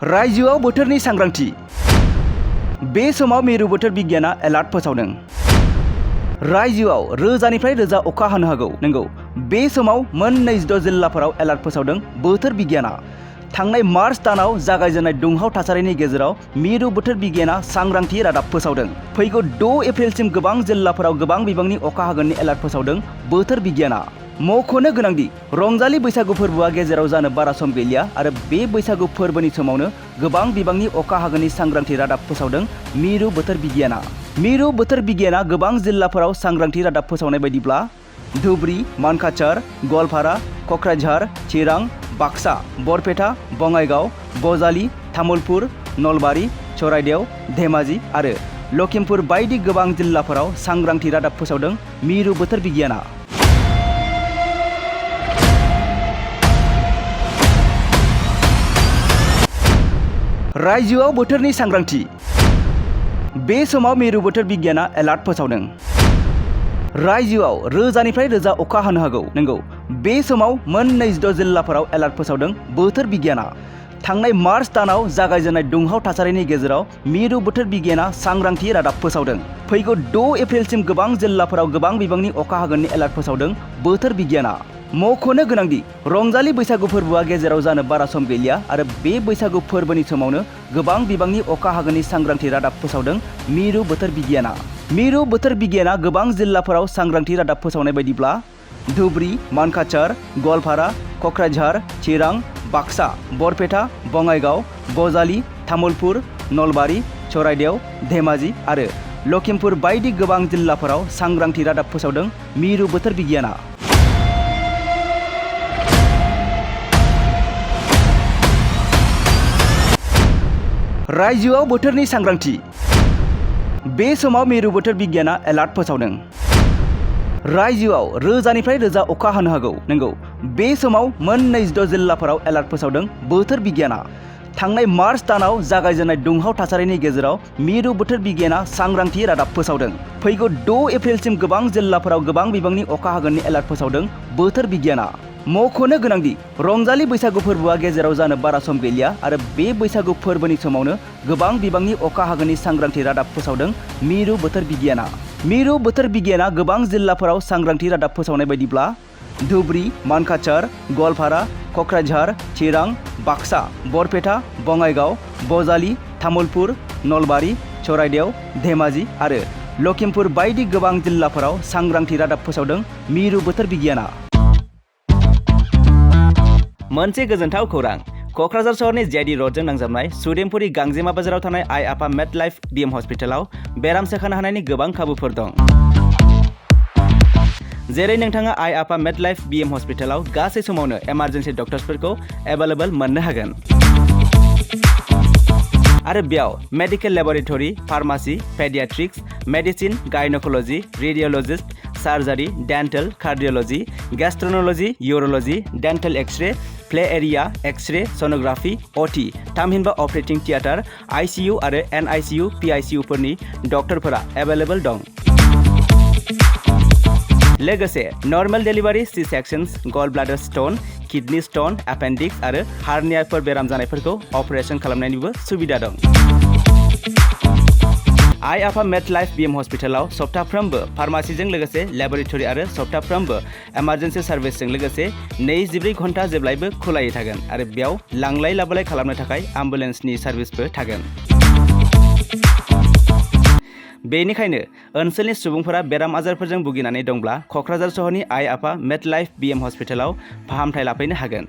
रायजोआव बोथोरनि सांग्रांथि। बे समाव मिरु बोथोर बिगियाना एलार्ट फोसावदों। रायजोआव रोजानिफ्राय रोजा अखा हानो हागौ। नंगौ, बे समाव मोन 26 जिल्लाफोराव एलार्ट फोसावदों बोथोर बिगियाना। थांनाय मार्च दानाव जागायजेननाय दुंहाव थासारिनि गेजेराव मिरु बोथोर बिगियाना सांग्रांथि रादाब फोसावदों। फैगौ 6 एप्रिलसिम गोबां जिल्लाफोराव गोबां बिबांनि अखा हागोननि एलार्ट फोसावदों बोथोर बिगियाना। मख'नो गोनांदि रंजालि बैसागु फोरबोआ गेजेराव जानो बारा सम गैलिया आरो बे बैसागु फोरबोनि समावनो गोबां बिबांनि अखा हागोननि सांग्रांथि रादाब फोसावदों मिरु बोथोर बिगियाना। मिरु बोथोर बिगियाना गोबां जिल्लाफोराव सांग्रांथि रादाब फोसावनाय बायदिब्ला धुबरी, मानकाचार, गवालपारा, क'क्राझार, चिरां, बाक्सा, बरपेटा, बङाइगाव, बजालि, तामुलपुर, नलबारि, चराइदेव, धेमाजि आरो लखिमपुर बायदि गोबां जिल्लाफोराव सांग्रांथि रादाब फोसावदों मिरु बोथोर बिगियाना। रायजोआव बोथोरनि सांग्रांथि। बे समाव मिरु बोथोर बिगियाना एलार्ट फोसावदों। रायजोआव रोजानिफ्राय रोजा अखा हानो हागौ। नंगौ, बे समाव मोन 26 जिल्लाफोराव एलार्ट फोसावदों बोथोर बिगियाना। थांनाय मार्च दानाव जागायजेननाय दुंहाव थासारिनि गेजेराव मिरु बोथोर बिगियाना सांग्रांथि रादाब फोसावदों। फैगौ 6 एप्रिलसिम गोबां जिल्लाफोराव गोबां बिबांनि अखा हागोननि एलार्ट फोसावदों बोथोर बिगियाना। मख'नो गोनांदि रंजालि बैसागु फोरबोआ गेजेराव जानो बारा सम गैलिया आरो बे बैसागु फोरबोनि समावनो गोबां बिबांनि अखा हागोननि सांग्रांथि रादाब फोसावदों मिरु बोथोर बिगियाना। मिरु बोथोर बिगियाना गोबां जिल्लाफोराव सांग्रांथि रादाब फोसावनाय बायदिब्ला धुबरी, मानकाचार, गवालपारा, क'क्राझार, चिरां, बाक्सा, बरपेटा, बङाइगाव, बजालि, तामुलपुर, नलबारि, चराइदेव, धेमाजि आरो लखिमपुर बायदि गोबां जिल्लाफोराव सांग्रांथि रादाब फोसावदों मिरु बोथोर बिगियाना। रायजोआव बोथोरनि सांग्रांथि। बे समाव मिरु बोथोर बिगियाना एलार्ट फोसावदों। रायजोआव रोजानिफ्राय रोजा अखा हानो हागौ। नंगौ, बे समाव मोन 26 जिल्लाफोराव एलार्ट फोसावदों बोथोर बिगियाना। थांनाय मार्च दानाव जागायजेननाय दुंहाव थासारिनि गेजेराव मिरु बोथोर बिगियाना सांग्रांथि रादाब फोसावदों। फैगौ 6 एप्रिलसिम गोबां जिल्लाफोराव गोबां बिबांनि अखा हागोननि एलार्ट फोसावदों बोथोर बिगियाना। मख'नो गोनांदि रंजालि बैसागु फोरबोआ गेजेराव जानो बारा सम गैलिया आरो बे बैसागु फोरबोनि समावनो गोबां बिबांनि अखा हागोननि सांग्रांथि रादाब फोसावदों मिरु बोथोर बिगियाना। मिरु बोथोर बिगियाना गोबां जिल्लाफोराव सांग्रांथि रादाब फोसावनाय बायदिब्ला धुबरी, मानकाचार, गवालपारा, क'क्राझार, चिरां, बाक्सा, बरपेटा, बङाइगाव, बजालि, तामुलपुर, नलबारि, चराइदेव, धेमाजि आरो लखिमपुर बायदि गोबां जिल्लाफोराव सांग्रांथि रादाब फोसावदों मिरु बोथोर बिगियाना। मोनसे गोजोनथाव खौरां। क'क्राझार सहरनि जेडि र'डजों नांजाबनाय सुदेमपुरि गांजेमा बाजाराव थानाय आइ आफा मेड लाइफ बिएम हस्पिटालाव बेराम सोखानो हानायनि गोबां खाबुफोर दं। जेरै नोंथाङा आइ आफा मेड लाइफ बिएम हस्पिटालाव गासै समावनो इमारजेन्सि डक्टर्सफोरखौ एभेलेबल मोननो हागोन। आरो बेयाव medical laboratory, pharmacy, pediatrics, medicine, gynecology, radiologist, surgery, dental, cardiology, gastroenterology, urology, dental X-ray, play area, X-ray, sonography, अटि, थामहिनबा अपारेटिं थियेटार, आइसिइउ आरो एनआइसिइउ, पिआइसिइउफोरनि डक्टरफोरा एभेलेबल दं। लोगोसे normal delivery, C sections, gall bladder stone, kidney stone, appendix आरो हार्नियाफोर बेराम जानायफोरखौ operation खालामनायनिबो सुबिदा दं। आइ आफा मेड लाइफ बिएम हस्पिटालाव सप्ताफ्रोमबो फार्मासिजों लोगोसे लेबरेटरि आरो सप्ताफ्रोमबो इमारजेन्सि सार्भिसजों लोगोसे 24 घन्टा जेब्लायबो खुलायै थागोन आरो बेयाव लांलाय लाबोलाय खालामनो थाखाय एम्बुलेन्सनि सार्भिसबो थागोन। बेनिखायनो ओनसोलनि सुबुंफोरा बेराम आजारफोरजों भुगिनानै दंब्ला क'क्राझार सहरनि आइ आफा मेड लाइफ बिएम हस्पिटालाव फाहामथाय लाफैनो हागोन।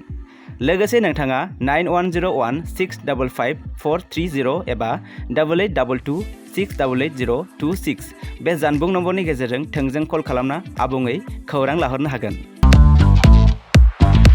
लोगोसे नोंथाङा 9101655430 एबा 8822688026 बे जानबुं नम्बरनि गेजेरजों थोंजों कल खालामना आबुङै खौरां लाहरनो हागोन।